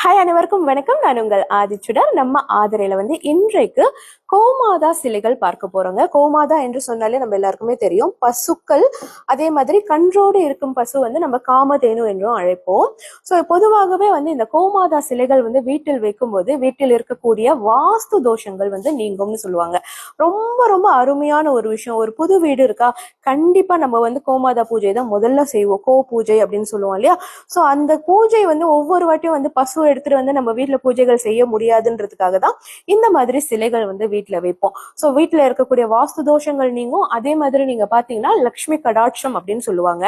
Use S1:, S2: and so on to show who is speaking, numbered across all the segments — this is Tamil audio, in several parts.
S1: ஹாய், அனைவருக்கும் வணக்கம். நான் உங்கள் ஆதிச்சுடர். நம்ம ஆதரையில இன்றைக்கு கோமாதா சிலைகள் பார்க்க போறோங்க. கோமாதா என்று சொன்னாலே நம்ம எல்லாருக்குமே தெரியும், பசுக்கள். அதே மாதிரி கன்றோடு இருக்கும் பசு நம்ம காமதேனு என்றும் அழைப்போம். ஸோ பொதுவாகவே இந்த கோமாதா சிலைகள் வீட்டில் வைக்கும்போது வீட்டில் இருக்கக்கூடிய வாஸ்து தோஷங்கள் நீங்கும்னு சொல்லுவாங்க. ரொம்ப ரொம்ப அருமையான ஒரு விஷயம். ஒரு புது வீடு இருக்கா, கண்டிப்பா நம்ம கோமாதா பூஜை தான் முதல்ல செய்வோம். கோ பூஜை அப்படின்னு சொல்லுவோம் இல்லையா? ஸோ அந்த பூஜை ஒவ்வொரு வாட்டியும் பசு எடுத்துட்டு நம்ம வீட்டுல பூஜைகள் செய்ய முடியாதுன்றதுக்காக தான் இந்த மாதிரி சிலைகள் வீட்டுல வைப்போம். ஸோ வீட்டுல இருக்கக்கூடிய வாஸ்து தோஷங்கள் நீங்கும். அதே மாதிரி நீங்க பாத்தீங்கன்னா லக்ஷ்மி கடாட்சம் அப்படின்னு சொல்லுவாங்க.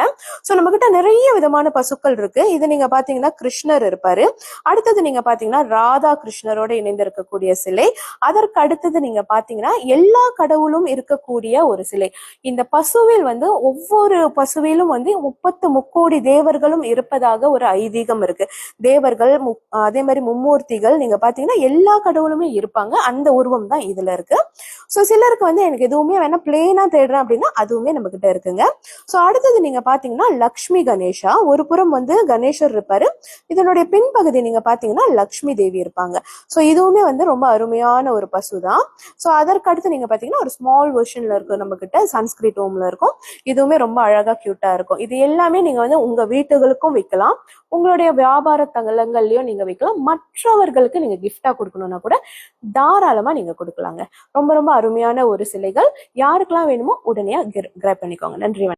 S1: ஸோ நம்ம கிட்ட நிறைய விதமான பசுக்கள் இருக்கு. இது நீங்க பாத்தீங்கன்னா கிருஷ்ணர் இருப்பாரு. அடுத்தது நீங்க பாத்தீங்கன்னா ராதா கிருஷ்ணரோட இணைந்து இருக்கக்கூடிய சிலை. அதற்கு அடுத்தது நீங்க பாத்தீங்கன்னா எல்லா கடவுளும் இருக்கக்கூடிய ஒரு சிலை. இந்த பசுவில் ஒவ்வொரு பசுவிலும் 33 தேவர்களும் இருப்பதாக ஒரு ஐதீகம் இருக்கு. தேவர்கள், அதே மாதிரி மும்மூர்த்திகள், நீங்க பாத்தீங்கன்னா எல்லா கடவுளுமே இருப்பாங்க. அந்த உருவம் தான் இதுல இருக்கு. ஸோ சிலருக்கு எனக்கு எதுவுமே வேணா பிளெயினா தேடுறேன் அப்படின்னா அதுவுமே நம்ம கிட்ட இருக்குங்க. ஸோ அடுத்தது நீங்க பாத்தீங்கன்னா லக்ஷ்மி கணேஷா. ஒரு புறம் கணேசர் இருப்பாரு. இதனுடைய பின்பகுதி நீங்க பாத்தீங்கன்னா லக்ஷ்மி தேவி இருப்பாங்க. ஸோ இதுவுமே ரொம்ப அருமையான ஒரு பசு தான். ஸோ அதற்கு அடுத்து நீங்க பாத்தீங்கன்னா ஒரு ஸ்மால் வெர்ஷன்ல இருக்கு நம்ம கிட்ட, சன்ஸ்கிரிட் ஹோம்ல இருக்கும். இதுவுமே ரொம்ப அழகா கியூட்டா இருக்கும். இது எல்லாமே நீங்க உங்க வீட்டுகளுக்கும் வைக்கலாம், உங்களுடைய வியாபார தளங்கள்லயும் நீங்க வைக்கலாம். மற்றவர்களுக்கு நீங்க கிஃப்டா கொடுக்கணும்னா கூட தாராளமா நீங்க கொடுக்கலாங்க. ரொம்ப ரொம்ப அருமையான ஒரு சிலைகள். யாருக்கெல்லாம் வேணுமோ உடனே கிராப் பண்ணிக்கோங்க. நன்றி.